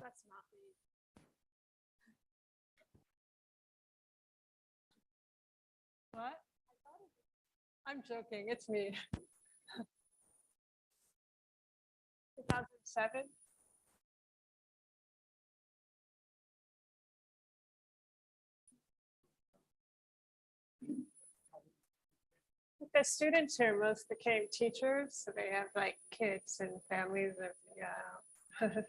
That's not me. What? I'm joking. It's me. 2007. The students here most became teachers, so they have like kids and families. And, yeah.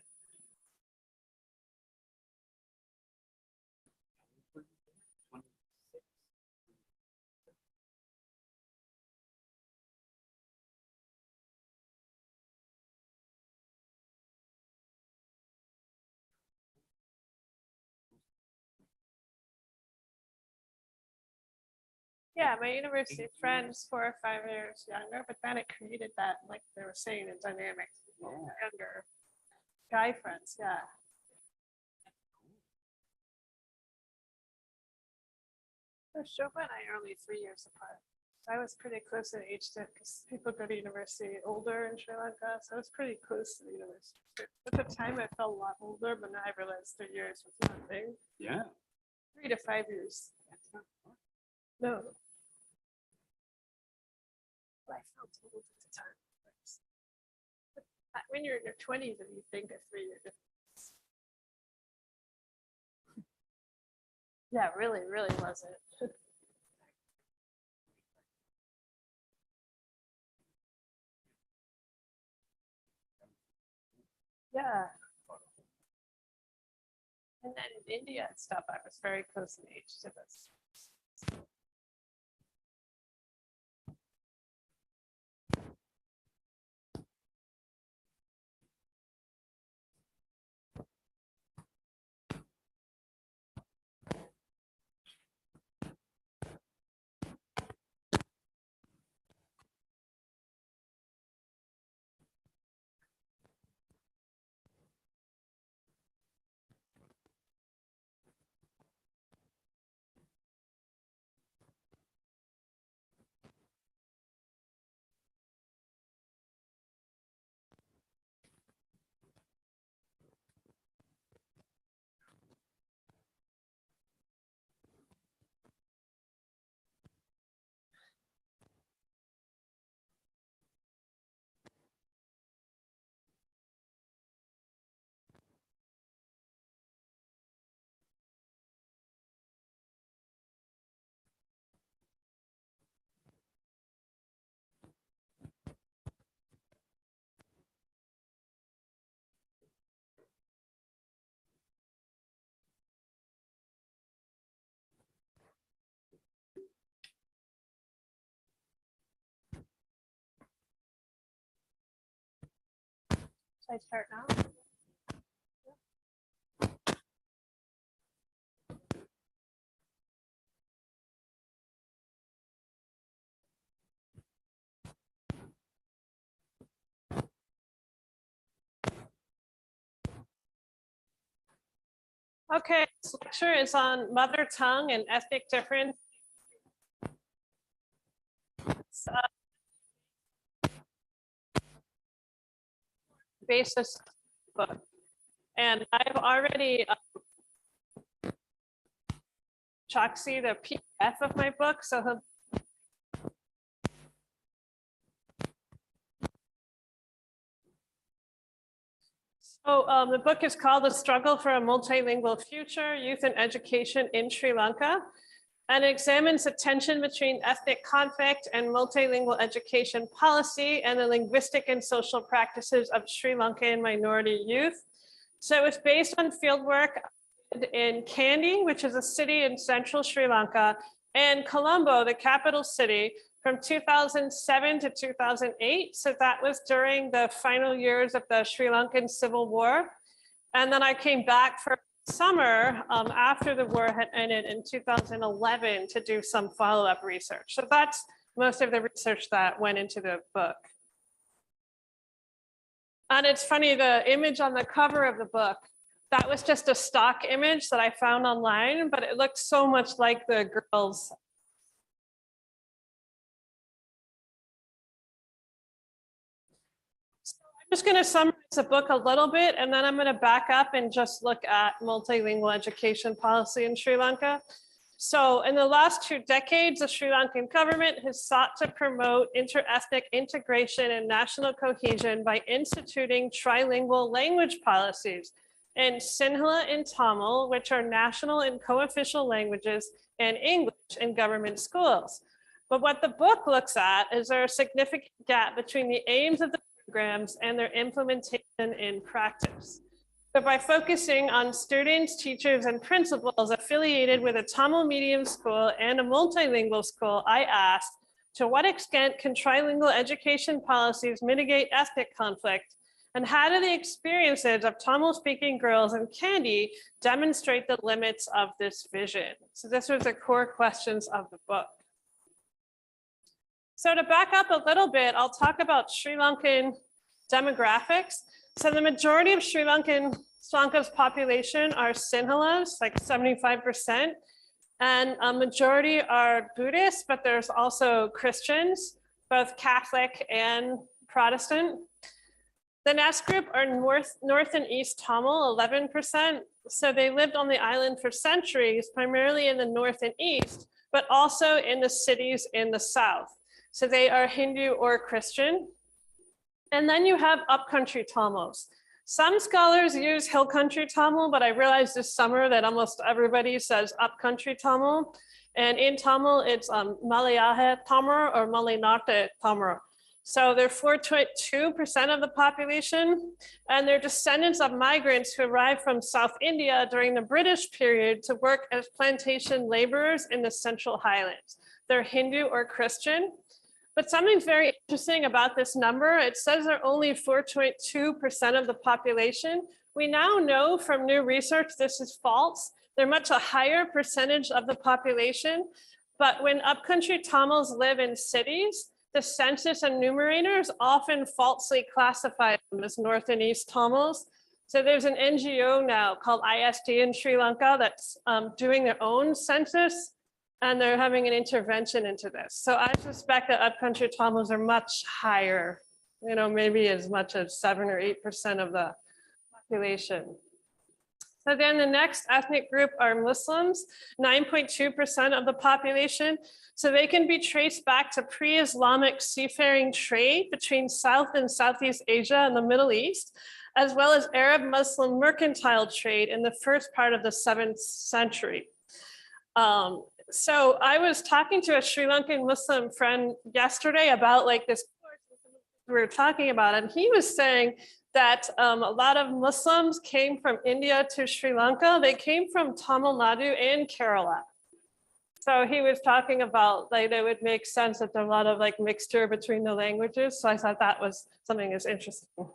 Yeah, my university friends 4 or 5 years younger, but then it created that, like they were saying, a dynamic younger guy friends. Yeah. So Shobha and I are only 3 years apart. So I was pretty close in age to, because people go to university older in Sri Lanka, so I was pretty close to the university. At the time, I felt a lot older, but now I realized 3 years was nothing. Yeah. 3 to 5 years. No. I felt old at the time. But when you're in your 20s and you think of 3 years. Yeah, really, really wasn't. Yeah. And then in India and stuff, I was very close in age to this. Should I start now? Okay, this lecture is on mother tongue and ethnic difference. Basis book. And I've already Choxy the PDF of my book, so he'll the book is called The Struggle for a Multilingual Future, Youth and Education in Sri Lanka, and it examines the tension between ethnic conflict and multilingual education policy and the linguistic and social practices of Sri Lankan minority youth. So it's based on fieldwork in Kandy, which is a city in central Sri Lanka, and Colombo, the capital city, from 2007 to 2008. So that was during the final years of the Sri Lankan Civil War. And then I came back for summer after the war had ended in 2011 to do some follow-up research. So that's most of the research that went into the book. And it's funny, the image on the cover of the book, that was just a stock image that I found online, but it looked so much like the girls. So I just going to summarize the book a little bit, and then I'm going to back up and just look at multilingual education policy in Sri Lanka. So in the last 2 decades, the Sri Lankan government has sought to promote interethnic integration and national cohesion by instituting trilingual language policies in Sinhala and Tamil, which are national and co-official languages, and English in government schools. But what the book looks at is there a significant gap between the aims of the programs and their implementation in practice. So by focusing on students, teachers, and principals affiliated with a Tamil medium school and a multilingual school, I asked, to what extent can trilingual education policies mitigate ethnic conflict? And how do the experiences of Tamil-speaking girls in Kandy demonstrate the limits of this vision? So this was the core questions of the book. So to back up a little bit, I'll talk about Sri Lankan demographics. So the majority of Sri Lanka's population are Sinhalas, like 75%, and a majority are Buddhists, but there's also Christians, both Catholic and Protestant. The next group are North and East Tamil, 11%. So they lived on the island for centuries, primarily in the North and East, but also in the cities in the South. So they are Hindu or Christian. And then you have upcountry Tamils. Some scholars use hill country Tamil, but I realized this summer that almost everybody says upcountry Tamil. And in Tamil, it's Malayaha Tamil or Malinate Tamil. So they're 4.2% of the population, and they're descendants of migrants who arrived from South India during the British period to work as plantation laborers in the Central Highlands. They're Hindu or Christian. But something's very interesting about this number. It says they're only 4.2% of the population. We now know from new research this is false. They're much a higher percentage of the population. But when upcountry Tamils live in cities, the census enumerators often falsely classify them as North and East Tamils. So there's an NGO now called ISD in Sri Lanka that's doing their own census, and they're having an intervention into this. So I suspect that upcountry Tamils are much higher, maybe as much as 7 or 8% of the population. So then the next ethnic group are Muslims, 9.2% of the population. So they can be traced back to pre-Islamic seafaring trade between South and Southeast Asia and the Middle East, as well as Arab Muslim mercantile trade in the first part of the 7th century. So I was talking to a Sri Lankan Muslim friend yesterday about this course we were talking about, and he was saying that a lot of Muslims came from India to Sri Lanka. They came from Tamil Nadu and Kerala. So he was talking about it would make sense that there's a lot of mixture between the languages. So I thought that was something that's interesting.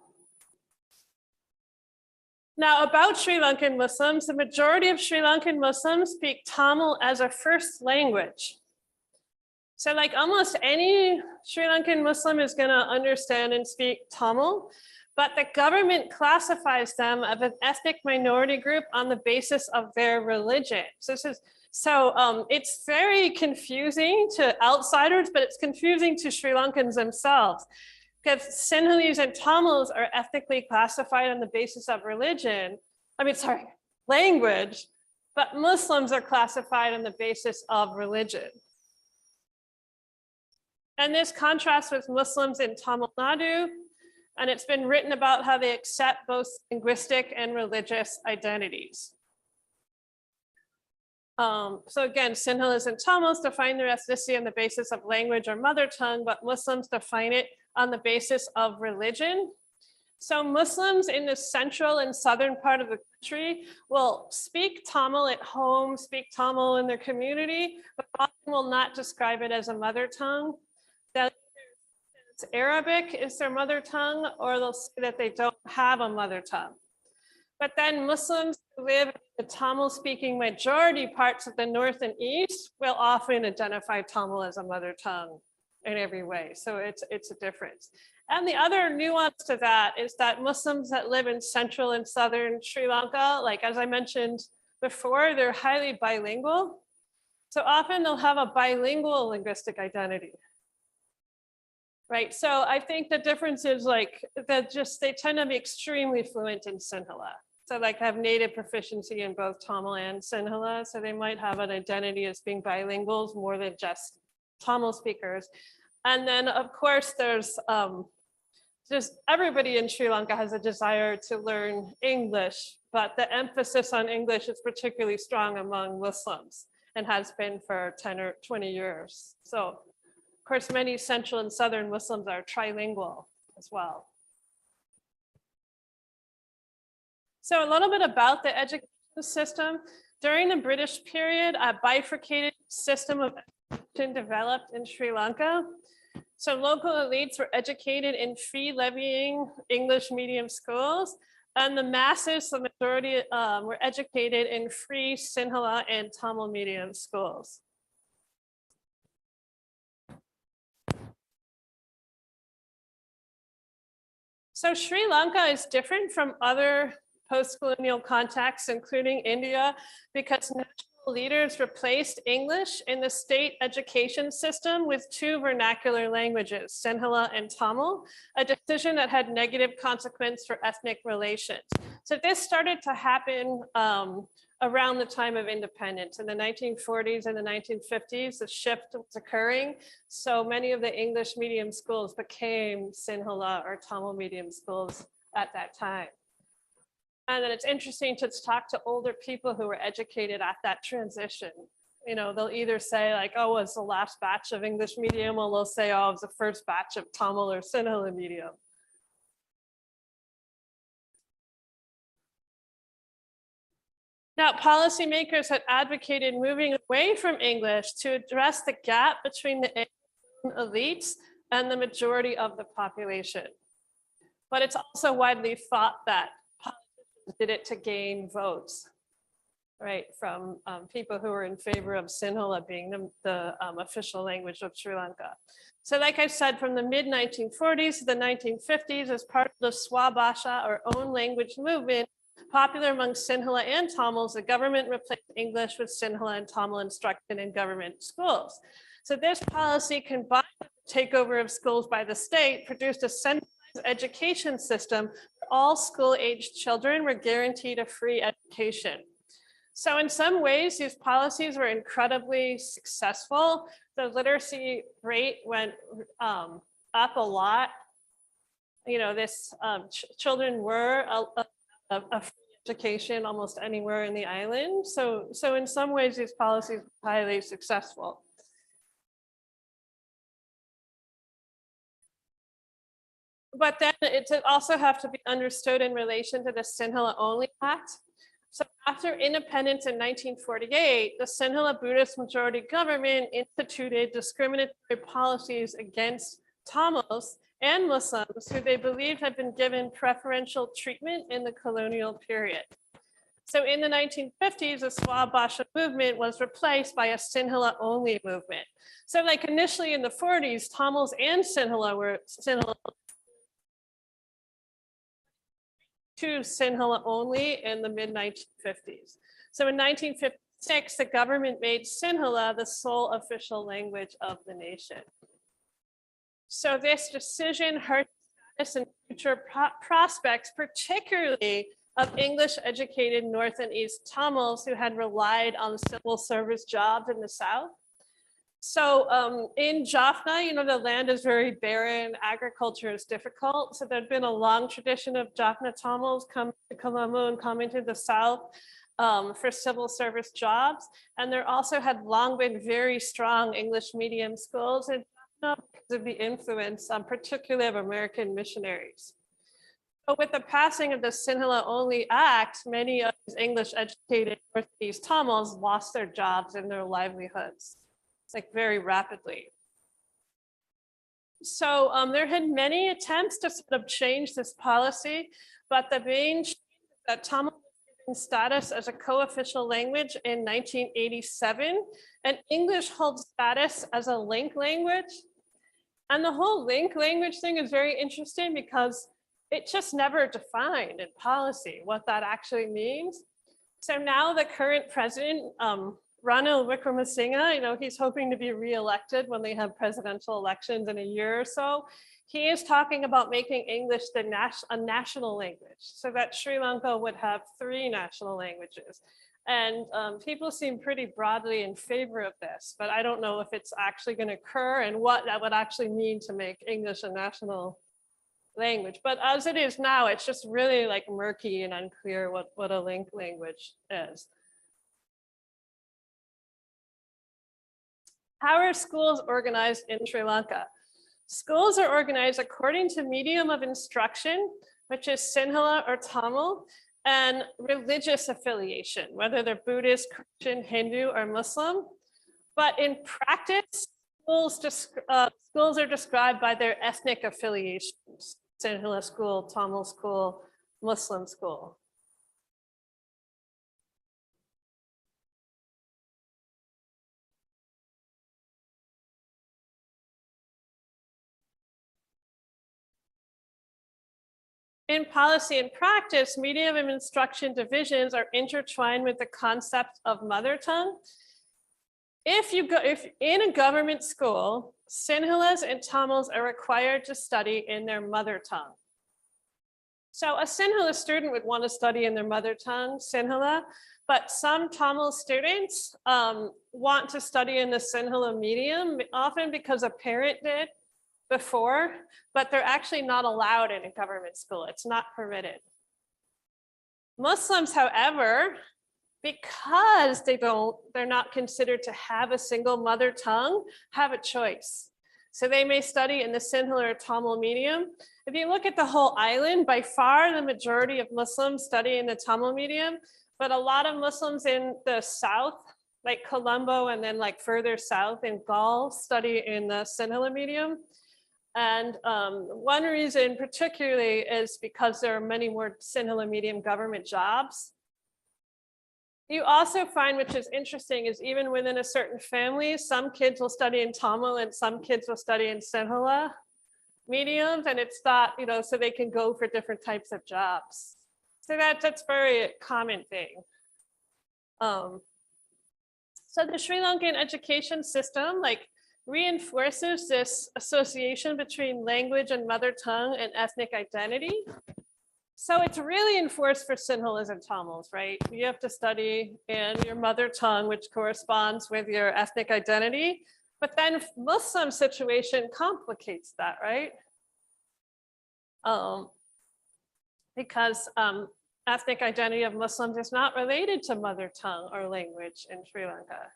Now about Sri Lankan Muslims, the majority of Sri Lankan Muslims speak Tamil as a first language. So almost any Sri Lankan Muslim is gonna understand and speak Tamil, but the government classifies them as an ethnic minority group on the basis of their religion. So it's very confusing to outsiders, but it's confusing to Sri Lankans themselves, because Sinhalese and Tamils are ethnically classified on the basis of language, but Muslims are classified on the basis of religion. And this contrasts with Muslims in Tamil Nadu, and it's been written about how they accept both linguistic and religious identities. So again, Sinhalese and Tamils define their ethnicity on the basis of language or mother tongue, but Muslims define it on the basis of religion. So Muslims in the central and southern part of the country will speak Tamil at home, speak Tamil in their community, but often will not describe it as a mother tongue. Arabic is their mother tongue, or they'll say that they don't have a mother tongue. But then Muslims who live in the Tamil-speaking majority parts of the North and East will often identify Tamil as a mother tongue in every way. So it's a difference. And the other nuance to that is that Muslims that live in central and southern Sri Lanka, as I mentioned before, they're highly bilingual. So often they'll have a bilingual linguistic identity. right? So I think the difference is like that they tend to be extremely fluent in Sinhala. So like have native proficiency in both Tamil and Sinhala. So they might have an identity as being bilinguals more than just Tamil speakers. And then of course there's just everybody in Sri Lanka has a desire to learn English, but the emphasis on English is particularly strong among Muslims and has been for 10 or 20 years. So of course, many central and southern Muslims are trilingual as well. So a little bit about the education system. During the British period, a bifurcated system of education developed in Sri Lanka. So local elites were educated in fee levying English medium schools, and the masses, the majority, were educated in free Sinhala and Tamil medium schools. So Sri Lanka is different from other post-colonial contexts, including India, because national leaders replaced English in the state education system with two vernacular languages, Sinhala and Tamil, a decision that had negative consequence for ethnic relations. So this started to happen around the time of independence. In the 1940s and the 1950s, the shift was occurring. So many of the English medium schools became Sinhala or Tamil medium schools at that time. And then it's interesting to talk to older people who were educated at that transition. You know, they'll either say like, oh, it was the last batch of English medium, or they'll say, oh, it was the first batch of Tamil or Sinhala medium. Now, policymakers had advocated moving away from English to address the gap between the elites and the majority of the population. But it's also widely thought that politicians did it to gain votes, right, from people who were in favor of Sinhala being the official language of Sri Lanka. So like I said, from the mid-1940s to the 1950s, as part of the Swabhasha or own language movement, popular among Sinhala and Tamils, the government replaced English with Sinhala and Tamil instruction in government schools. So this policy, combined with the takeover of schools by the state, produced a centralized education system where all school-aged children were guaranteed a free education. So in some ways, these policies were incredibly successful. The literacy rate went up a lot. You know, children were a free education almost anywhere in the island. So in some ways, these policies were highly successful. But then it also have to be understood in relation to the Sinhala Only Act. So after independence in 1948, the Sinhala Buddhist majority government instituted discriminatory policies against Tamils and Muslims who they believed had been given preferential treatment in the colonial period. So in the 1950s, the Swabhasha movement was replaced by a Sinhala only movement. So like initially in the 40s, Tamils and Sinhala were to Sinhala only in the mid-1950s. So in 1956, the government made Sinhala the sole official language of the nation. So this decision hurt status and future prospects, particularly of English-educated North and East Tamils who had relied on civil service jobs in the South. So in Jaffna, you know, the land is very barren, agriculture is difficult. So there'd been a long tradition of Jaffna Tamils coming to Colombo and coming to the South for civil service jobs. And there also had long been very strong English medium schools in Jaffna because of the influence, particularly of American missionaries. But with the passing of the Sinhala Only Act, many of these English educated Northeast Tamils lost their jobs and their livelihoods, like very rapidly. So there had many attempts to sort of change this policy, but the main change is that Tamil was given status as a co-official language in 1987, and English holds status as a link language. And the whole link language thing is very interesting because it just never defined in policy what that actually means. So now the current president, Ranil Wickremesinghe, he's hoping to be re-elected when they have presidential elections in a year or so. He is talking about making English a national language so that Sri Lanka would have 3 national languages. And people seem pretty broadly in favor of this, but I don't know if it's actually going to occur and what that would actually mean to make English a national language. But as it is now, it's just really like murky and unclear what a linked language is. How are schools organized in Sri Lanka? Schools are organized according to medium of instruction, which is Sinhala or Tamil, and religious affiliation, whether they're Buddhist, Christian, Hindu, or Muslim. But in practice, schools are described by their ethnic affiliations: Sinhala school, Tamil school, Muslim school. In policy and practice, medium of instruction divisions are intertwined with the concept of mother tongue. If in a government school, Sinhalas and Tamils are required to study in their mother tongue. So a Sinhala student would want to study in their mother tongue, Sinhala, but some Tamil students want to study in the Sinhala medium, often because a parent did before, but they're actually not allowed in a government school. It's not permitted. Muslims, however, because they're not considered to have a single mother tongue, have a choice. So they may study in the Sinhala or Tamil medium. If you look at the whole island, by far the majority of Muslims study in the Tamil medium, but a lot of Muslims in the south, like Colombo and then like further south in Gaul, study in the Sinhala medium. And one reason particularly is because there are many more Sinhala medium government jobs. You also find, which is interesting, is even within a certain family, some kids will study in Tamil and some kids will study in Sinhala mediums, and it's thought, so they can go for different types of jobs. So that's very common thing. So the Sri Lankan education system, reinforces this association between language and mother tongue and ethnic identity. So it's really enforced for Sinhalas and Tamils, right? You have to study in your mother tongue, which corresponds with your ethnic identity. But then Muslim situation complicates that, right? Because ethnic identity of Muslims is not related to mother tongue or language in Sri Lanka.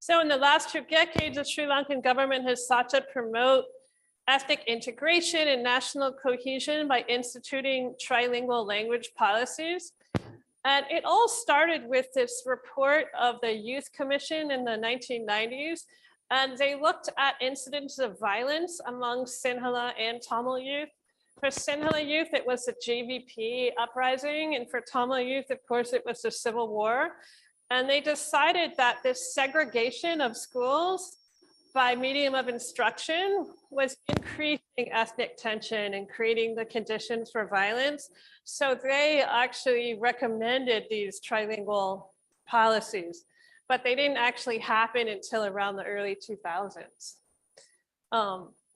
So in the last 2 decades, the Sri Lankan government has sought to promote ethnic integration and national cohesion by instituting trilingual language policies. And it all started with this report of the Youth Commission in the 1990s. And they looked at incidents of violence among Sinhala and Tamil youth. For Sinhala youth, it was the JVP uprising. And for Tamil youth, of course, it was the Civil War. And they decided that this segregation of schools by medium of instruction was increasing ethnic tension and creating the conditions for violence. So they actually recommended these trilingual policies, but they didn't actually happen until around the early 2000s.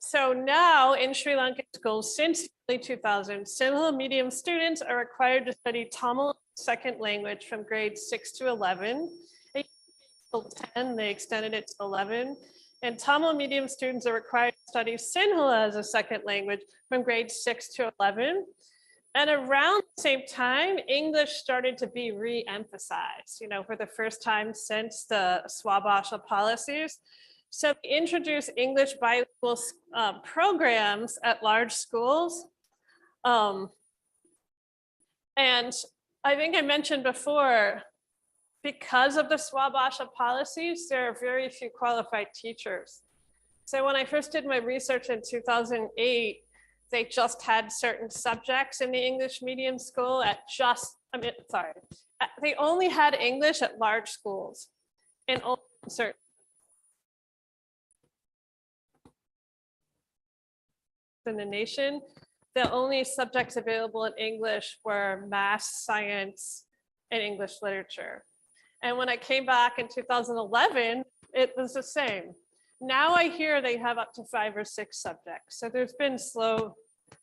So now in Sri Lankan schools, since the early 2000s, Sinhala medium students are required to study Tamil second language from grades 6 to 11. Until 10, they extended it to 11. And Tamil medium students are required to study Sinhala as a second language from grades 6 to 11. And around the same time, English started to be re-emphasized, for the first time since the Swabhasha policies. So they introduced English bilingual programs at large schools. And I think I mentioned before, because of the Swabhasha policies, there are very few qualified teachers. So when I first did my research in 2008, they just had certain subjects in the English medium school they only had English at large schools in only certain. In the nation, the only subjects available in English were math, science, and English literature. And when I came back in 2011, it was the same. Now I hear they have up to 5 or 6 subjects. So there's been slow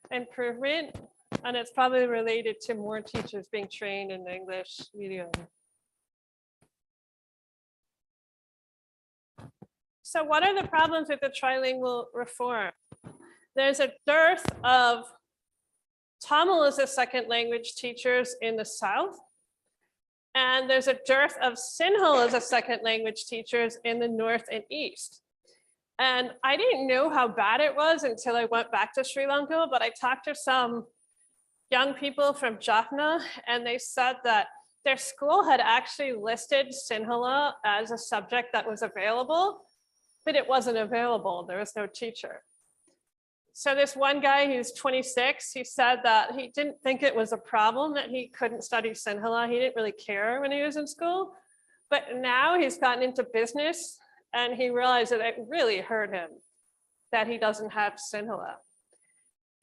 improvement, and it's probably related to more teachers being trained in the English medium. So what are the problems with the trilingual reform? There's a dearth of Tamil as a second language teachers in the South. And there's a dearth of Sinhala as a second language teachers in the North and East. And I didn't know how bad it was until I went back to Sri Lanka, but I talked to some young people from Jaffna, and they said that their school had actually listed Sinhala as a subject that was available, but it wasn't available. There was no teacher. So this one guy who's 26, he said that he didn't think it was a problem that he couldn't study Sinhala. He didn't really care when he was in school, but now he's gotten into business and he realized that it really hurt him that he doesn't have Sinhala.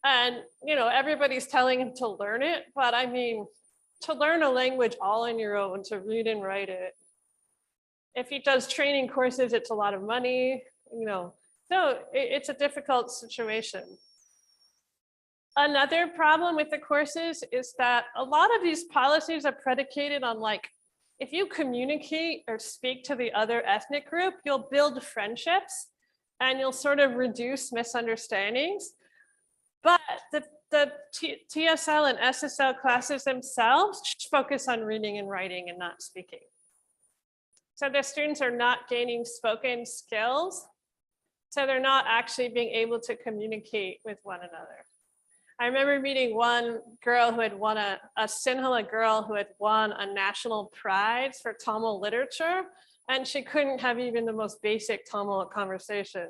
And, you know, everybody's telling him to learn it, but I mean, to learn a language all on your own, to read and write it. If he does training courses, it's a lot of money, you know. So it's a difficult situation. Another problem with the courses is that a lot of these policies are predicated on, like, if you communicate or speak to the other ethnic group, you'll build friendships and you'll sort of reduce misunderstandings. But the TSL and SSL classes themselves focus on reading and writing and not speaking. So the students are not gaining spoken skills. So they're not actually being able to communicate with one another. I remember meeting one girl who had won a Sinhala girl who had won a national prize for Tamil literature, and she couldn't have even the most basic Tamil conversation.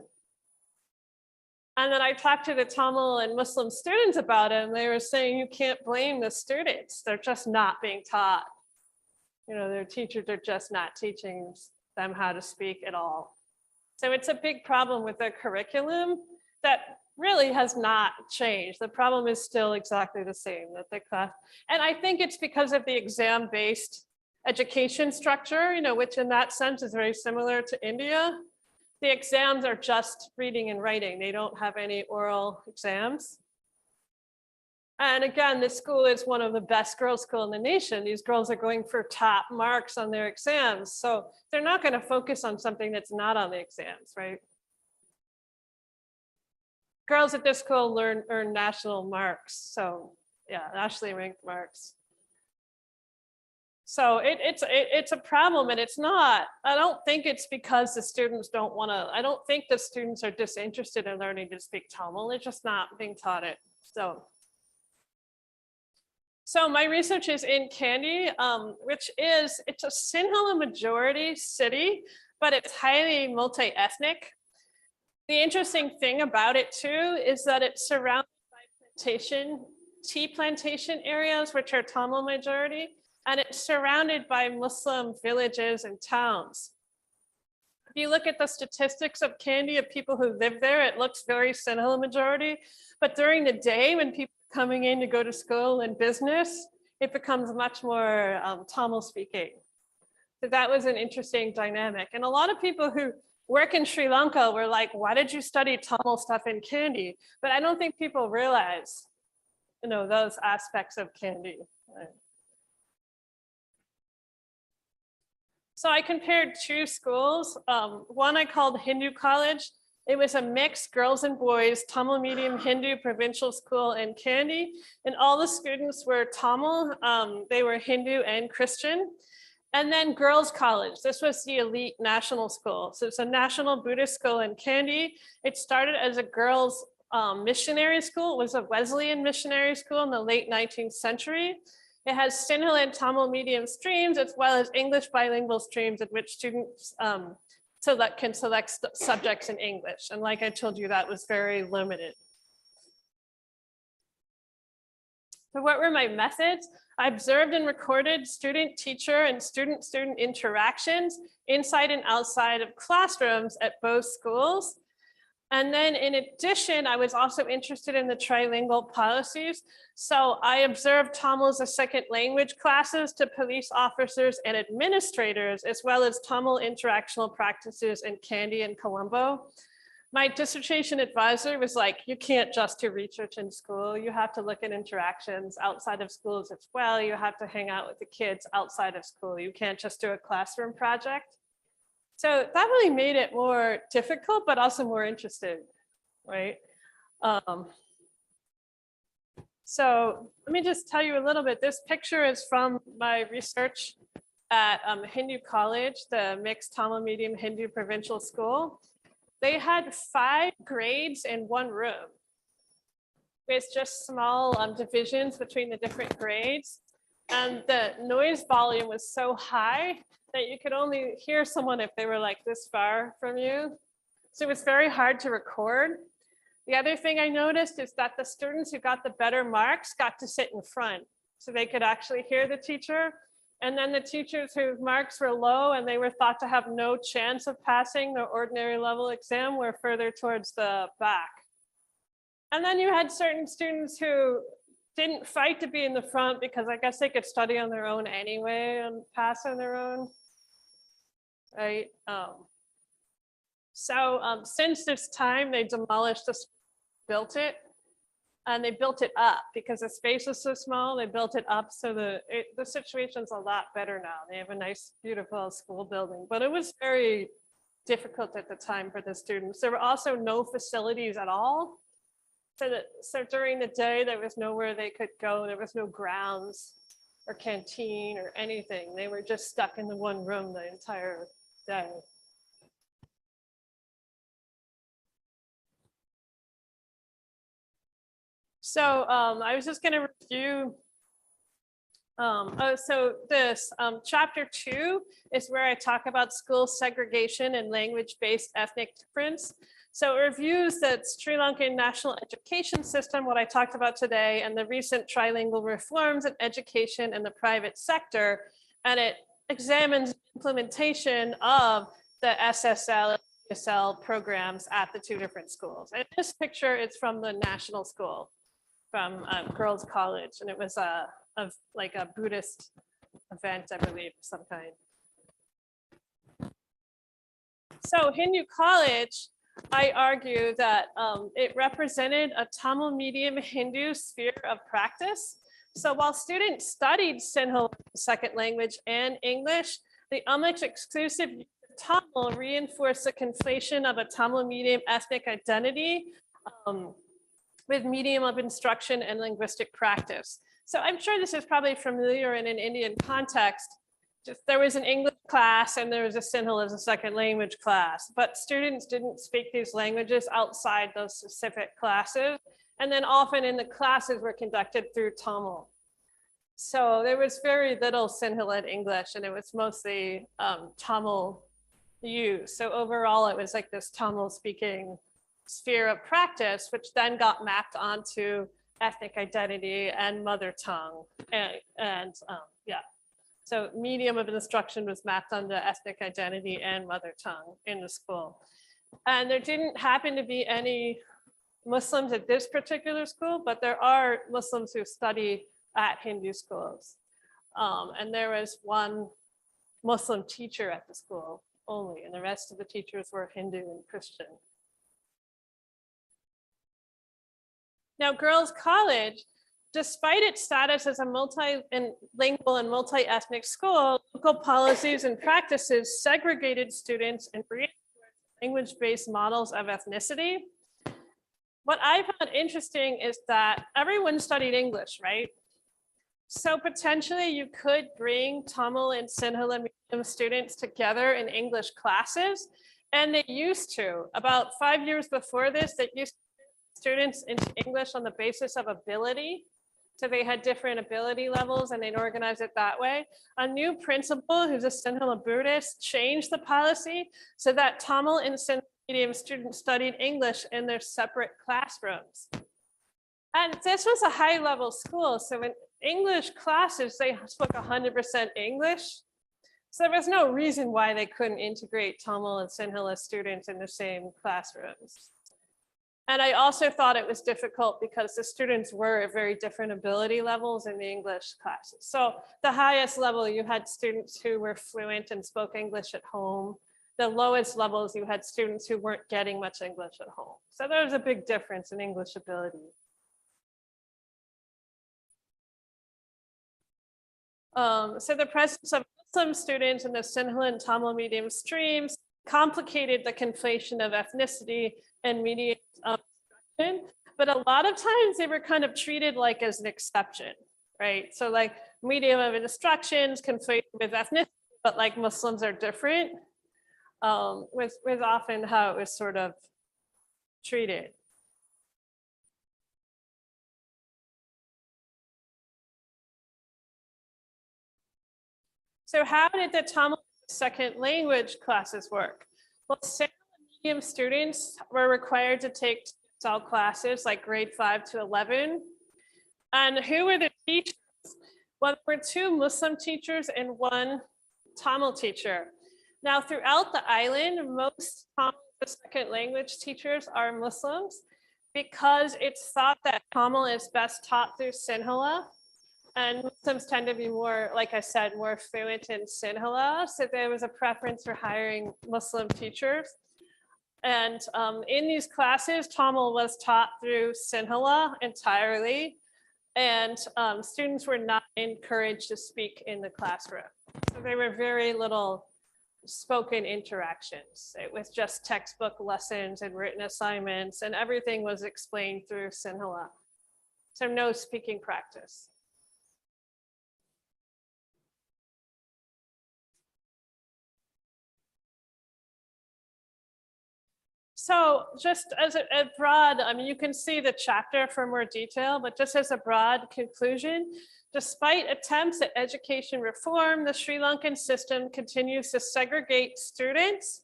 And then I talked to the Tamil and Muslim students about it, and they were saying, you can't blame the students. They're just not being taught. You know, their teachers are just not teaching them how to speak at all. So it's a big problem with the curriculum that really has not changed. The problem is still exactly the same, that the class, and I think it's because of the exam-based education structure, you know, which in that sense is very similar to India. The exams are just reading and writing. They don't have any oral exams. And again, this school is one of the best girls' schools in the nation. These girls are going for top marks on their exams. So they're not going to focus on something that's not on the exams, right? Girls at this school earn national marks. So yeah, nationally ranked marks. So it's a problem, and it's not, I don't think it's because the students don't want to, I don't think the students are disinterested in learning to speak Tamil. They're just not being taught it. So my research is in Kandy, which is, it's a Sinhala majority city, but it's highly multi-ethnic. The interesting thing about it too is that it's surrounded by tea plantation areas, which are Tamil majority, and it's surrounded by Muslim villages and towns. If you look at the statistics of Kandy of people who live there, it looks very Sinhala majority, but during the day when people coming in to go to school and business, it becomes much more Tamil speaking. So that was an interesting dynamic. And a lot of people who work in Sri Lanka were like, why did you study Tamil stuff in Kandy? But I don't think people realize, you know, those aspects of Kandy. Right? So I compared 2 schools. One I called Hindu College. It was a mixed girls and boys Tamil medium Hindu provincial school in Kandy, and all the students were Tamil. They were Hindu and Christian. And then girls college. This was the elite national school. So it's a national Buddhist school in Kandy. It started as a girls missionary school. It was a Wesleyan missionary school in the late 19th century. It has Sinhala and Tamil medium streams, as well as English bilingual streams in which students can select subjects in English. And like I told you, that was very limited. So what were my methods? I observed and recorded student, teacher, and student-student interactions inside and outside of classrooms at both schools. And then in addition, I was also interested in the trilingual policies. So I observed Tamil as a second language classes to police officers and administrators, as well as Tamil interactional practices in Kandy and Colombo. My dissertation advisor was like, you can't just do research in school. You have to look at interactions outside of schools as well. You have to hang out with the kids outside of school. You can't just do a classroom project. So that really made it more difficult, but also more interesting, right? So let me just tell you a little bit. This picture is from my research at Hindu College, the mixed Tamil medium Hindu provincial school. They had 5 grades in one room with just small divisions between the different grades. And the noise volume was so high that you could only hear someone if they were like this far from you. So it was very hard to record. The other thing I noticed is that the students who got the better marks got to sit in front so they could actually hear the teacher. And then the teachers whose marks were low and they were thought to have no chance of passing the ordinary level exam were further towards the back. And then you had certain students who didn't fight to be in the front because I guess they could study on their own anyway and pass on their own, right? Since this time, they demolished the, built it, and they built it up because the space was so small. They built it up so the situation's a lot better now. They have a nice, beautiful school building, but it was very difficult at the time for the students. There were also no facilities at all. So during the day, there was nowhere they could go. There was no grounds or canteen or anything. They were just stuck in the one room the entire day. So I was just going to review. So this chapter 2 is where I talk about school segregation and language-based ethnic difference. So it reviews the Sri Lankan national education system, what I talked about today, and the recent trilingual reforms in education in the private sector. And it examines implementation of the SSL and ESL programs at the 2 different schools. And this picture is from the national school, from Girls College. And it was like a Buddhist event, I believe, of some kind. So Hindu College, I argue that it represented a Tamil medium Hindu sphere of practice. So while students studied Sinhala second language and English, the almost exclusive use of Tamil reinforced the conflation of a Tamil medium ethnic identity with medium of instruction and linguistic practice. So I'm sure this is probably familiar in an Indian context. Just there was an English class and there was a Sinhala as a second language class, but students didn't speak these languages outside those specific classes. And then often in the classes were conducted through Tamil. So there was very little Sinhala in English and it was mostly Tamil use. So overall, it was like this Tamil speaking sphere of practice, which then got mapped onto ethnic identity and mother tongue. Yeah. So medium of instruction was mapped onto ethnic identity and mother tongue in the school. And there didn't happen to be any Muslims at this particular school, but there are Muslims who study at Hindu schools. And there was one Muslim teacher at the school only, and the rest of the teachers were Hindu and Christian. Now, Girls College, despite its status as a multilingual and multi-ethnic school, local policies and practices segregated students and reinforced language-based models of ethnicity. What I found interesting is that everyone studied English, right? So potentially you could bring Tamil and Sinhala medium students together in English classes, and they used to. About 5 years before this, they used to students into English on the basis of ability. So they had different ability levels and they'd organize it that way. A new principal who's a Sinhala Buddhist changed the policy so that Tamil and Sinhala medium students studied English in their separate classrooms. And this was a high level school. So in English classes, they spoke 100% English. So there was no reason why they couldn't integrate Tamil and Sinhala students in the same classrooms. And I also thought it was difficult because the students were at very different ability levels in the English classes. So the highest level, you had students who were fluent and spoke English at home. The lowest levels, you had students who weren't getting much English at home. So there was a big difference in English ability. So the presence of Muslim students in the Sinhala and Tamil medium streams complicated the conflation of ethnicity and medium instruction, but a lot of times they were kind of treated like as an exception, right? So like medium of instructions conflated with ethnicity, but like Muslims are different, was often how it was sort of treated. So how did the Tamil second language classes work? Well, Sinhala medium students were required to take all classes like grade 5 to 11. And who were the teachers? Well, there were 2 Muslim teachers and 1 Tamil teacher. Now, throughout the island, most Tamil second language teachers are Muslims because it's thought that Tamil is best taught through Sinhala. And Muslims tend to be more, like I said, more fluent in Sinhala. So there was a preference for hiring Muslim teachers. And in these classes, Tamil was taught through Sinhala entirely. And students were not encouraged to speak in the classroom. So there were very little spoken interactions. It was just textbook lessons and written assignments, and everything was explained through Sinhala. So no speaking practice. So just as a broad, I mean, you can see the chapter for more detail, but just as a broad conclusion, despite attempts at education reform, the Sri Lankan system continues to segregate students,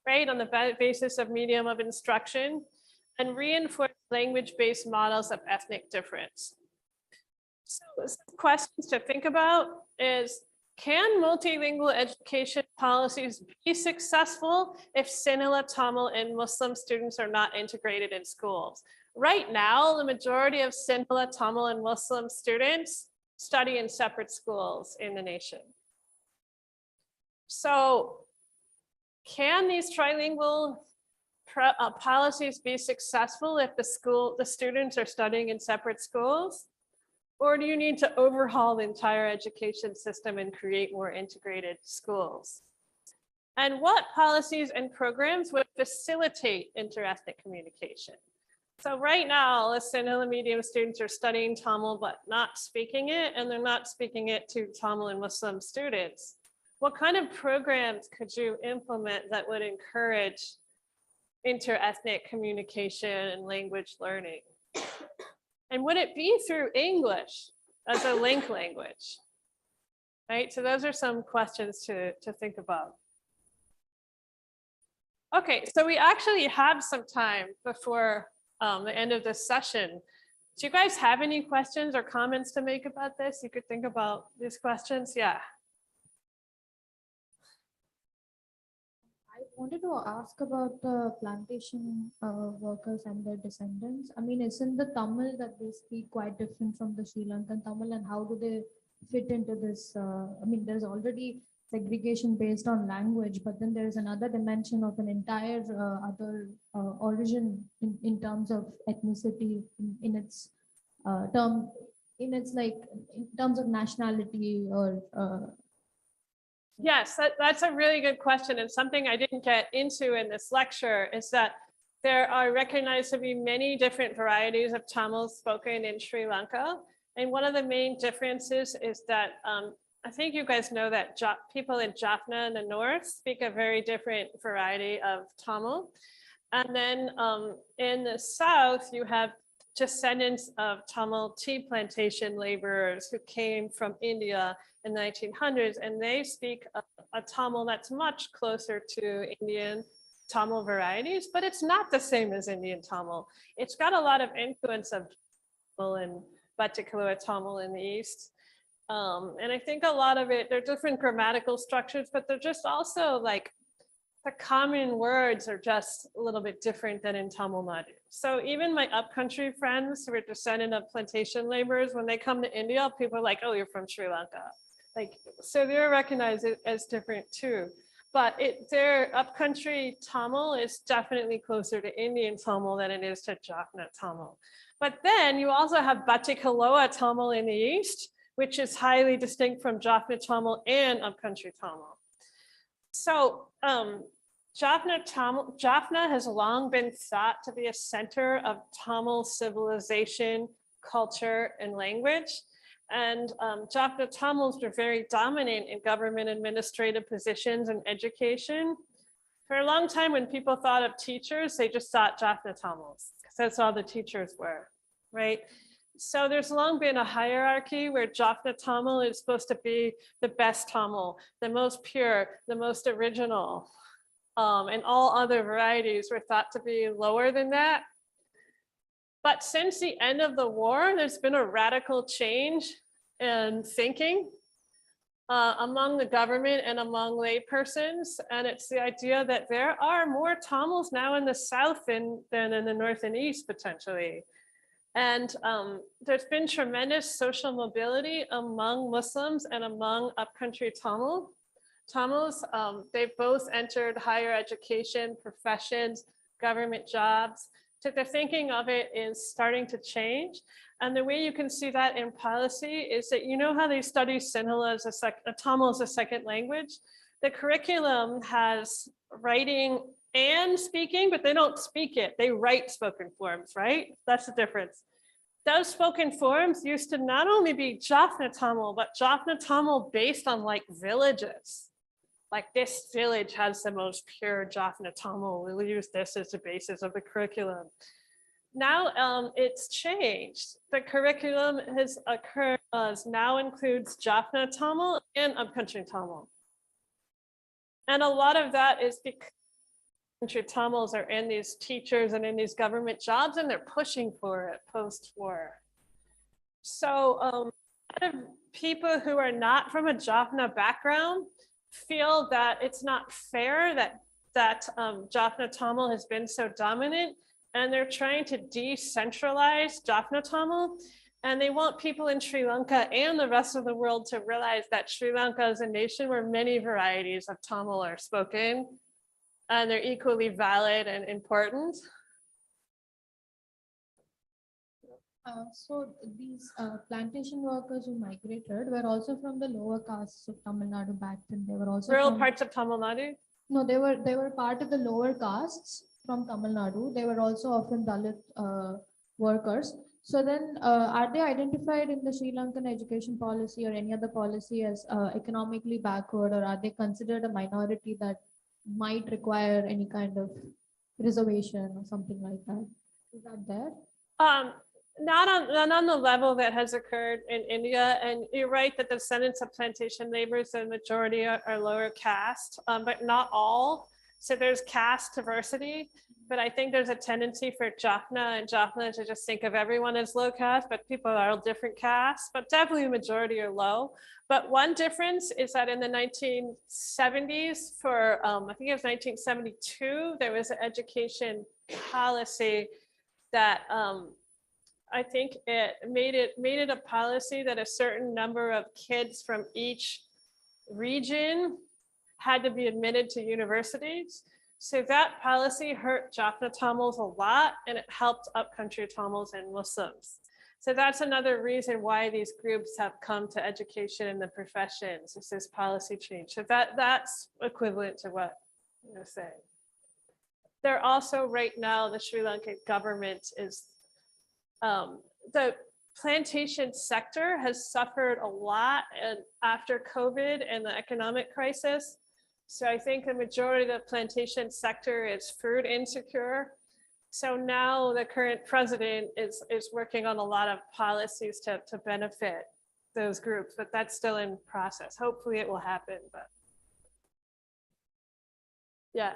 right, on the basis of medium of instruction and reinforce language-based models of ethnic difference. So some questions to think about is, can multilingual education policies be successful if Sinhala, Tamil, and Muslim students are not integrated in schools? Right now, the majority of Sinhala, Tamil, and Muslim students study in separate schools in the nation. So can these trilingual policies be successful if the students are studying in separate schools? Or do you need to overhaul the entire education system and create more integrated schools? And what policies and programs would facilitate interethnic communication? So right now, the Sinhala medium students are studying Tamil but not speaking it, and they're not speaking it to Tamil and Muslim students. What kind of programs could you implement that would encourage interethnic communication and language learning? And would it be through English as a link language? Right, so those are some questions to think about. Okay, so we actually have some time before the end of this session. Do you guys have any questions or comments to make about this? You could think about these questions, yeah. I wanted to ask about the plantation workers and their descendants. I mean, isn't the Tamil that they speak quite different from the Sri Lankan Tamil, and how do they fit into this? I mean, there's already segregation based on language, but then there's another dimension of an entire other origin in terms of ethnicity in its term, in its like in terms of nationality or Yes, that's a really good question, and something I didn't get into in this lecture is that there are recognized to be many different varieties of Tamil spoken in Sri Lanka. And one of the main differences is that I think you guys know that people in Jaffna in the north speak a very different variety of Tamil. And then in the south, you have descendants of Tamil tea plantation laborers who came from India in the 1900s, and they speak a Tamil that's much closer to Indian Tamil varieties, but it's not the same as Indian Tamil. It's got a lot of influence of Tamil and Bhattikalua Tamil in the east. And I think a lot of it, they're different grammatical structures, but they're just also like the common words are just a little bit different than in Tamil Nadu. So even my upcountry friends who are descendant of plantation laborers, when they come to India, people are like, oh, you're from Sri Lanka. Like, so they're recognized as different too. But their upcountry Tamil is definitely closer to Indian Tamil than it is to Jaffna Tamil. But then you also have Batikaloa Tamil in the east, which is highly distinct from Jaffna Tamil and upcountry Tamil. So Jaffna has long been thought to be a center of Tamil civilization, culture, and language. And Jaffna Tamils were very dominant in government administrative positions and education. For a long time, when people thought of teachers, they just thought Jaffna Tamils, because that's all the teachers were, right? So there's long been a hierarchy where Jaffna Tamil is supposed to be the best Tamil, the most pure, the most original. And all other varieties were thought to be lower than that. But since the end of the war, there's been a radical change in thinking among the government and among laypersons. And it's the idea that there are more Tamils now in the South than in the North and East, potentially. And there's been tremendous social mobility among Muslims and among upcountry Tamils. They've both entered higher education, professions, government jobs. So the thinking of it is starting to change. And the way you can see that in policy is that, you know how they study Sinhala as Tamil as a second language? The curriculum has writing and speaking, but they don't speak it. They write spoken forms, right? That's the difference. Those spoken forms used to not only be Jaffna Tamil, but Jaffna Tamil based on like villages. Like this village has the most pure Jaffna Tamil. We'll use this as the basis of the curriculum. Now it's changed. The curriculum now includes Jaffna Tamil and upcountry Tamil. And a lot of that is because upcountry Tamils are in these teachers and in these government jobs, and they're pushing for it post-war. So a lot of people who are not from a Jaffna background feel that it's not fair that Jaffna Tamil has been so dominant, and they're trying to decentralize Jaffna Tamil. And they want people in Sri Lanka and the rest of the world to realize that Sri Lanka is a nation where many varieties of Tamil are spoken, and they're equally valid and important. So these plantation workers who migrated were also from the lower castes of Tamil Nadu back then. They were also Rural from, parts of Tamil Nadu? no, they were part of the lower castes from Tamil Nadu. They were also often Dalit workers. So then, are they identified in the Sri Lankan education policy or any other policy as economically backward, or are they considered a minority that might require any kind of reservation or something like that? Is that there? Not on the level that has occurred in India. And you're right that the descendants of plantation laborers, the majority are lower caste, but not all. So there's caste diversity, but I think there's a tendency for Jaffna and Jaffna to just think of everyone as low caste, but people are all different castes, but definitely the majority are low. But one difference is that in the 1970s for, I think it was 1972, there was an education policy that I think it made it a policy that a certain number of kids from each region had to be admitted to universities. So that policy hurt Jaffna Tamils a lot, and it helped upcountry Tamils and Muslims. So that's another reason why these groups have come to education in the professions, is this policy change. So that's equivalent to what you're saying. They're also right now, the Sri Lankan government is, the plantation sector has suffered a lot after COVID and the economic crisis. So I think the majority of the plantation sector is food insecure. So now the current president is working on a lot of policies to benefit those groups, but that's still in process. Hopefully it will happen, but yeah.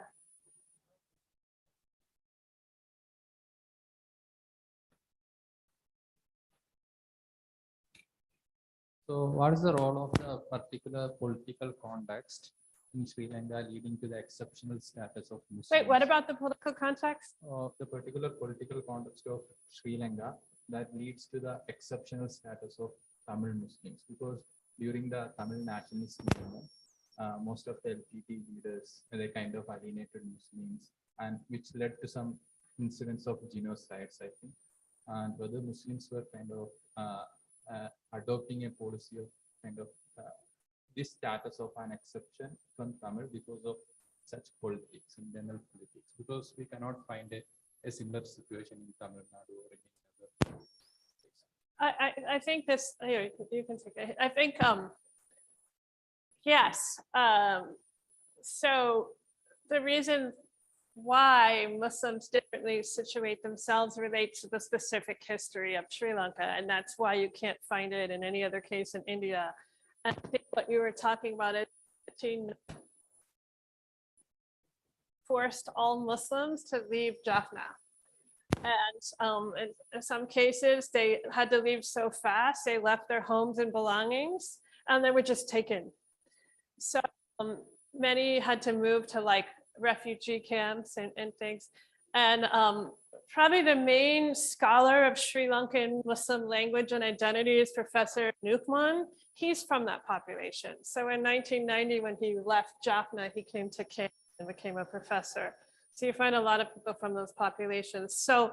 So what is the role of the particular political context in Sri Lanka, leading to the exceptional status of Muslims. Wait, what about the political context? Of the particular political context of Sri Lanka that leads to the exceptional status of Tamil Muslims, because during the Tamil nationalist movement, most of the LTT leaders, they kind of alienated Muslims, and which led to some incidents of genocides, I think. And whether Muslims were kind of adopting a policy of kind of this status of an exception from Tamil because of such politics, internal politics, because we cannot find a similar situation in Tamil Nadu or any other. I think this, here, you can take it. I think, yes. So the reason why Muslims differently situate themselves relates to the specific history of Sri Lanka. And that's why you can't find it in any other case in India. And I think what you were talking about is forced all Muslims to leave Jaffna. And in some cases, they had to leave so fast, they left their homes and belongings, and they were just taken. So many had to move to like refugee camps and things. And probably the main scholar of Sri Lankan Muslim language and identity is Professor Nukman. He's from that population. So in 1990, when he left Jaffna, he came to Kenya and became a professor. So you find a lot of people from those populations. So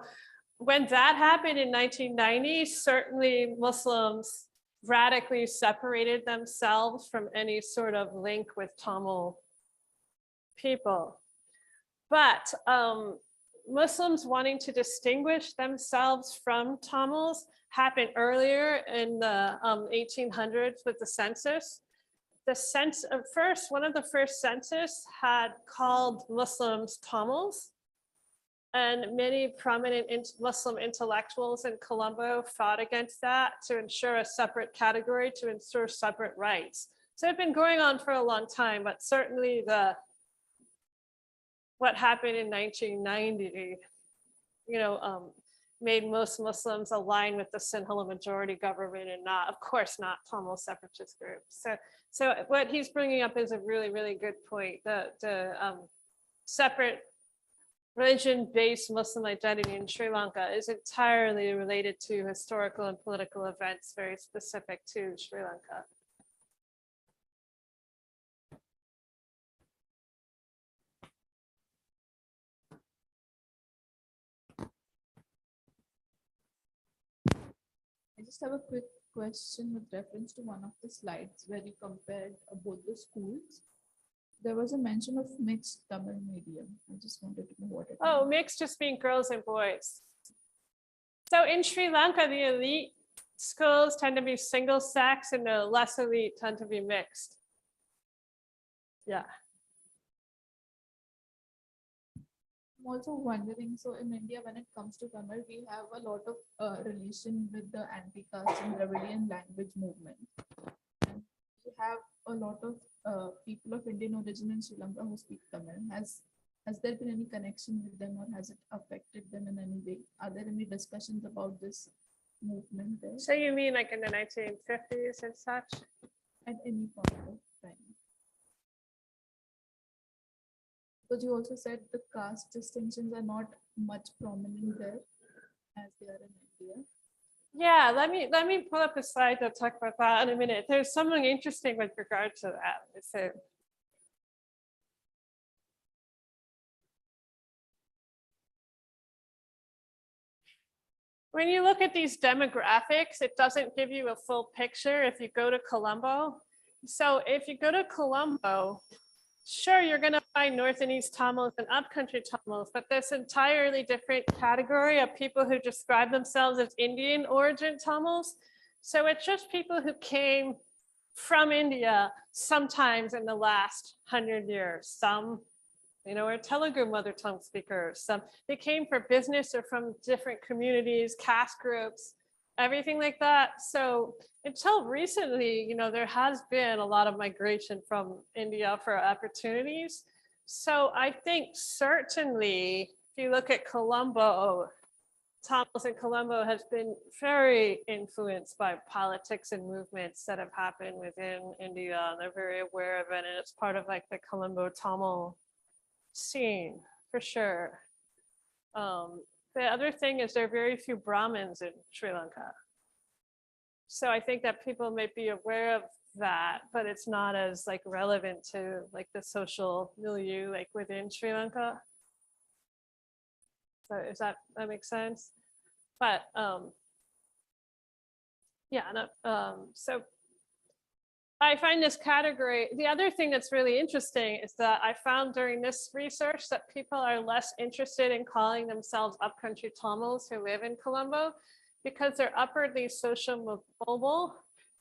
when that happened in 1990, certainly Muslims radically separated themselves from any sort of link with Tamil people. But Muslims wanting to distinguish themselves from Tamils happened earlier in the 1800s with the census. One of the first census had called Muslims Tamils, and many prominent Muslim intellectuals in Colombo fought against that to ensure a separate category, to ensure separate rights. So it's been going on for a long time, but certainly what happened in 1990, made most Muslims align with the Sinhala majority government and not, of course, not Tamil separatist groups. So what he's bringing up is a really, really good point. The separate religion-based Muslim identity in Sri Lanka is entirely related to historical and political events very specific to Sri Lanka. I just have a quick question with reference to one of the slides where you compared both the schools. There was a mention of mixed Tamil medium. I just wanted to know what it Oh, meant. mixed just being girls and boys. So in Sri Lanka, the elite schools tend to be single sex and the less elite tend to be mixed. Yeah. I'm also wondering, so in India, when it comes to Tamil, we have a lot of relation with the anti-caste and Dravidian language movement. And we have a lot of people of Indian origin in Sri Lanka who speak Tamil. Has there been any connection with them, or has it affected them in any way? Are there any discussions about this movement there So you mean like in the 1950s and such? at any point of time? Because you also said the caste distinctions are not much prominent there as they are in India. Yeah, let me pull up a slide to talk about that in a minute. There's something interesting with regard to that. So when you look at these demographics, it doesn't give you a full picture if you go to Colombo. So if you go to Colombo, sure, you're going to find North and East Tamils and upcountry Tamils, but this entirely different category of people who describe themselves as Indian origin Tamils. So it's just people who came from India sometimes in the last 100 years. Some, are Telugu mother tongue speakers. Some, they came for business or from different communities, caste groups, everything like that. So until recently, there has been a lot of migration from India for opportunities. So I think certainly if you look at Colombo, Tamils in Colombo has been very influenced by politics and movements that have happened within India. They're very aware of it, and it's part of like the Colombo Tamil scene for sure. The other thing is there are very few Brahmins in Sri Lanka. So I think that people may be aware of that, but it's not as like relevant to like the social milieu like within Sri Lanka. So is that makes sense? But yeah, no, so I find this category, the other thing that's really interesting is that I found during this research that people are less interested in calling themselves upcountry Tamils who live in Colombo because they're upwardly social mobile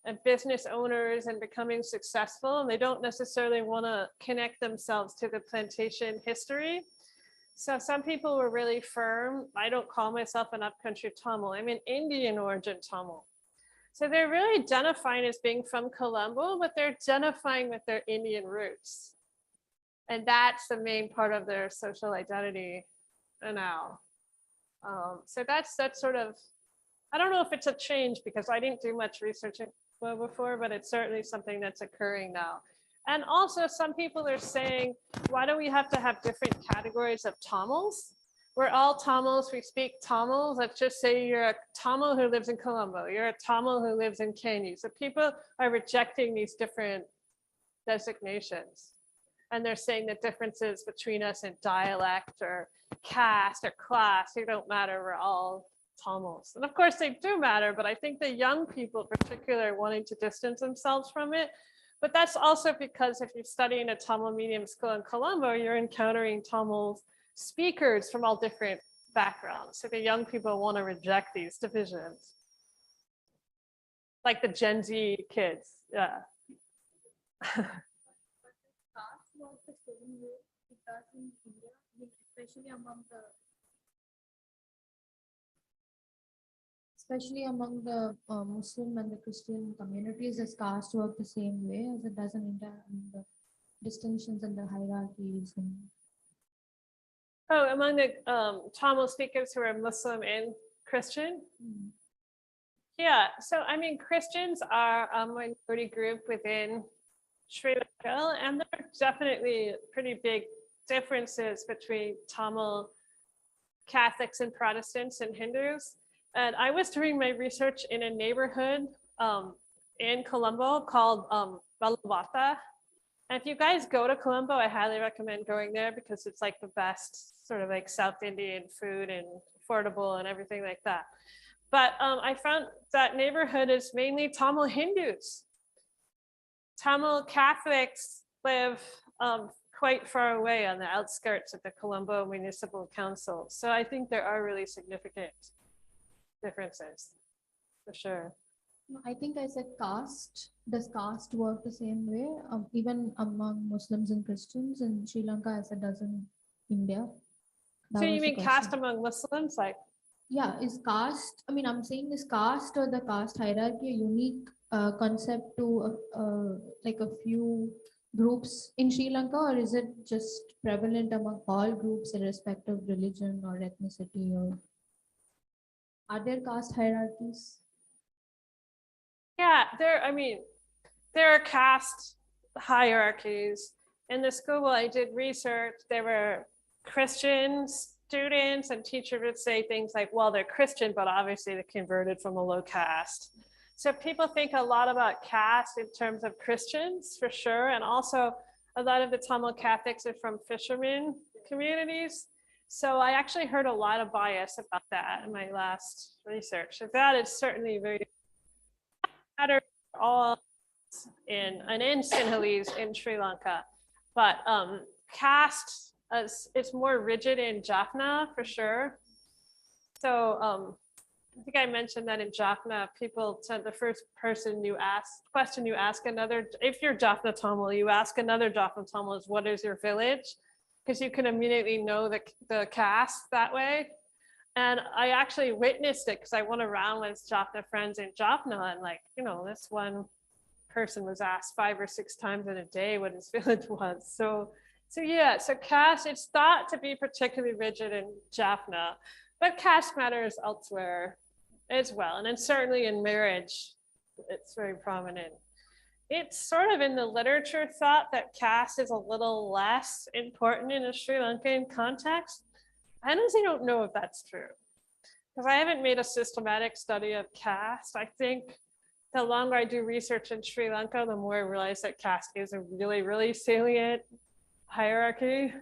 and business owners and becoming successful, and they don't necessarily want to connect themselves to the plantation history. So some people were really firm. I don't call myself an upcountry Tamil. I'm an Indian origin Tamil. So they're really identifying as being from Colombo, but they're identifying with their Indian roots. And that's the main part of their social identity now. So that's sort of, I don't know if it's a change because I didn't do much research before, but it's certainly something that's occurring now. And also some people are saying, why do we have to have different categories of Tamils? We're all Tamils, we speak Tamil. Let's just say you're a Tamil who lives in Colombo, you're a Tamil who lives in Kenya. So people are rejecting these different designations. And they're saying the differences between us in dialect or caste or class, they don't matter, we're all Tamils. And of course they do matter, but I think the young people in particular are wanting to distance themselves from it. But that's also because if you study in a Tamil medium school in Colombo, you're encountering Tamil speakers from all different backgrounds. So the young people want to reject these divisions. Like the Gen Z kids, yeah. Caste was the same way it does in India, I mean, especially among the Muslim and the Christian communities. Does caste work the same way as it does in India, and the distinctions and the hierarchies? And Oh, among the Tamil speakers who are Muslim and Christian? Yeah, so I mean, Christians are a minority group within Sri Lanka, and there are definitely pretty big differences between Tamil Catholics and Protestants and Hindus. And I was doing my research in a neighborhood in Colombo called Balavata. And if you guys go to Colombo, I highly recommend going there because it's like the best sort of like South Indian food and affordable and everything like that. But I found that neighborhood is mainly Tamil Hindus. Tamil Catholics live quite far away on the outskirts of the Colombo Municipal Council. So I think there are really significant differences, for sure. no, I think I said caste. Does caste work the same way, even among Muslims and Christians in Sri Lanka as it does in India? That So you was the mean caste question. among Muslims? Like, Yeah, is caste, I mean, I'm saying is caste or the caste hierarchy a unique concept to like a few groups in Sri Lanka, or is it just prevalent among all groups irrespective of religion or ethnicity, or are there caste hierarchies? yeah, there are caste hierarchies. In the school I did research, there were Christian students and teachers would say things like, well, they're Christian, but obviously they converted from a low caste. So people think a lot about caste in terms of Christians for sure. And also a lot of the Tamil Catholics are from fishermen communities. So I actually heard a lot of bias about that in my last research. So that is certainly very matter all in Sinhalese in Sri Lanka, but caste it's more rigid in Jaffna for sure. So I think I mentioned that in Jaffna, people tend the first person question you ask another, if you're Jaffna Tamil, you ask another Jaffna Tamil is what is your village? Because you can immediately know the caste that way. And I actually witnessed it because I went around with Jaffna friends in Jaffna, and like, you know, this one person was asked 5 or 6 times in a day what his village was. So yeah, so caste, it's thought to be particularly rigid in Jaffna. But caste matters elsewhere as well. And then certainly in marriage, it's very prominent. It's sort of in the literature thought that caste is a little less important in a Sri Lankan context. I honestly don't know if that's true, because I haven't made a systematic study of caste. I think the longer I do research in Sri Lanka, the more I realize that caste is a really, really salient hierarchy.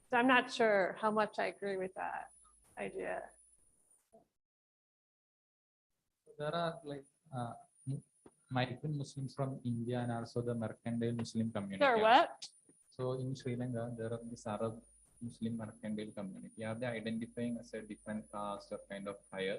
So I'm not sure how much I agree with that idea. There are like migrant Muslims from India and also the mercantile Muslim community. Or what? So in Sri Lanka, there are this Arab Muslim mercantile community. Are they identifying as a different caste or kind of higher?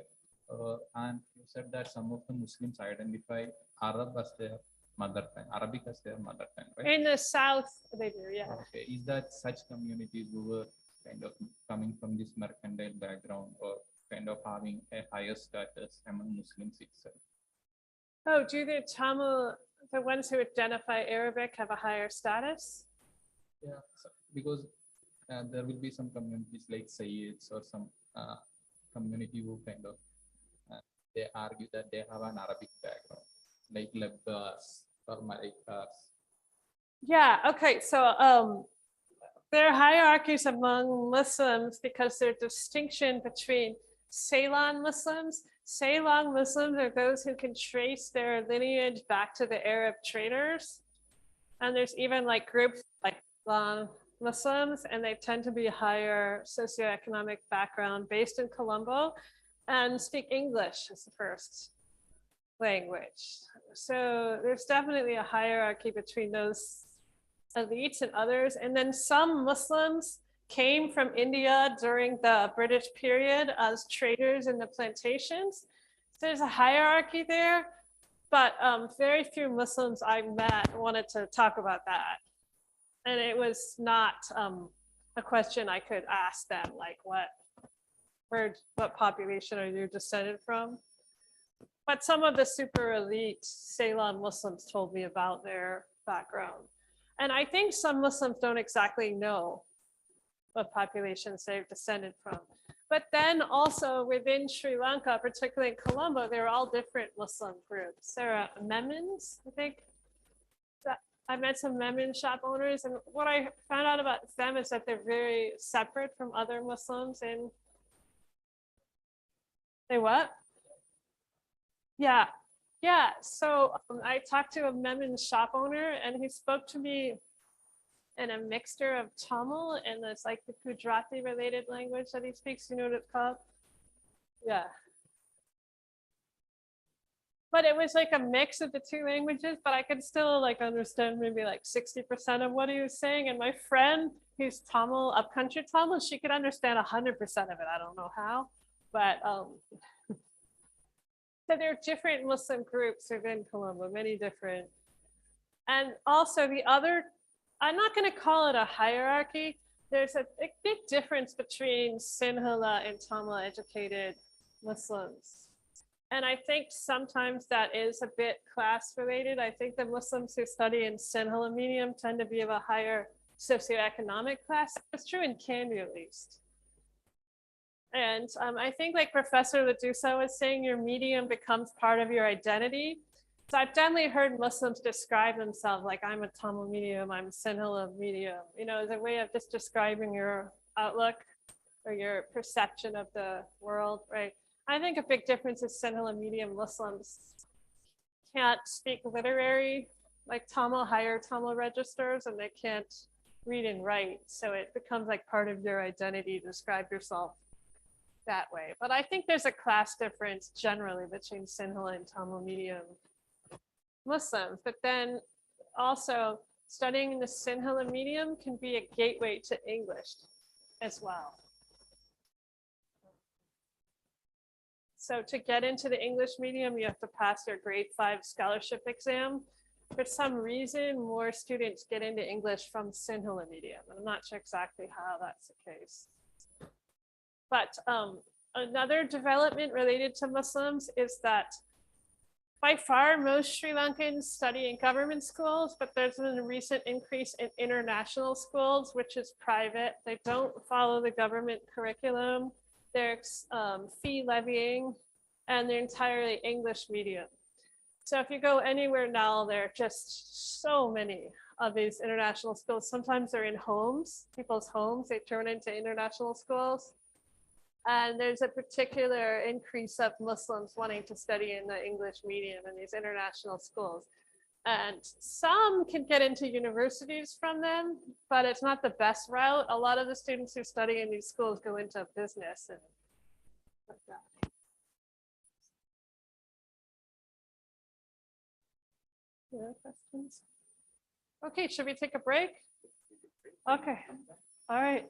And you said that some of the Muslims identify Arab as their mother tongue, Arabic as their mother tongue, right? In the South, they do, yeah. Okay. Is that such communities who were kind of coming from this mercantile background or kind of having a higher status among Muslims itself? Oh, do the Tamil, the ones who identify Arabic have a higher status? Yeah, because there will be some communities like Sayyids or some community who kind of they argue that they have an Arabic background, like Lebbas or Malaikas. Yeah, okay, so there are hierarchies among Muslims because there's distinction between Ceylon Muslims. Ceylon Muslims are those who can trace their lineage back to the Arab traders. And there's even like groups like Muslims, and they tend to be higher socioeconomic background based in Colombo and speak English as the first language. So there's definitely a hierarchy between those elites and others. And then some Muslims came from India during the British period as traders in the plantations. So there's a hierarchy there, but very few Muslims I met wanted to talk about that. And it was not a question I could ask them, like what population are you descended from? But some of the super elite Ceylon Muslims told me about their background. And I think some Muslims don't exactly know what populations they've descended from. But then also within Sri Lanka, particularly in Colombo, there are all different Muslim groups. There are Memons, I think. I met some Memin shop owners, and what I found out about them is that they're very separate from other Muslims. And they what? Yeah, yeah. So I talked to a Memin shop owner, and he spoke to me in a mixture of Tamil and it's like the Gujarati related language that he speaks. You know what it's called? Yeah. But it was like a mix of the two languages, but I could still like understand maybe like 60% of what he was saying. And my friend who's Tamil, upcountry Tamil, she could understand 100% of it. I don't know how, but so there are different Muslim groups within Colombo, many different. And also the other, I'm not going to call it a hierarchy. There's a big difference between Sinhala and Tamil educated Muslims. And I think sometimes that is a bit class related. I think the Muslims who study in Sinhala medium tend to be of a higher socioeconomic class. It's true in Kandy at least. And I think like Professor Ladusa was saying, your medium becomes part of your identity. So I've definitely heard Muslims describe themselves like, I'm a Tamil medium, I'm a Sinhala medium, you know, as a way of just describing your outlook or your perception of the world, right? I think a big difference is Sinhala medium Muslims can't speak literary, like Tamil, higher Tamil registers, and they can't read and write. So it becomes like part of your identity to describe yourself that way. But I think there's a class difference generally between Sinhala and Tamil medium Muslims. But then also studying in the Sinhala medium can be a gateway to English as well. So to get into the English medium, you have to pass your grade 5 scholarship exam. For some reason, more students get into English from Sinhala medium. I'm not sure exactly how that's the case. But another development related to Muslims is that by far most Sri Lankans study in government schools, but there's been a recent increase in international schools, which is private. They don't follow the government curriculum. they're fee levying, and they're entirely English medium. So if you go anywhere now, there are just so many of these international schools. Sometimes they're in homes, people's homes, they turn into international schools. And there's a particular increase of Muslims wanting to study in the English medium in these international schools. And some can get into universities from them, but it's not the best route. A lot of the students who study in these schools go into business and like that. Any other questions? Okay, should we take a break? Okay, all right.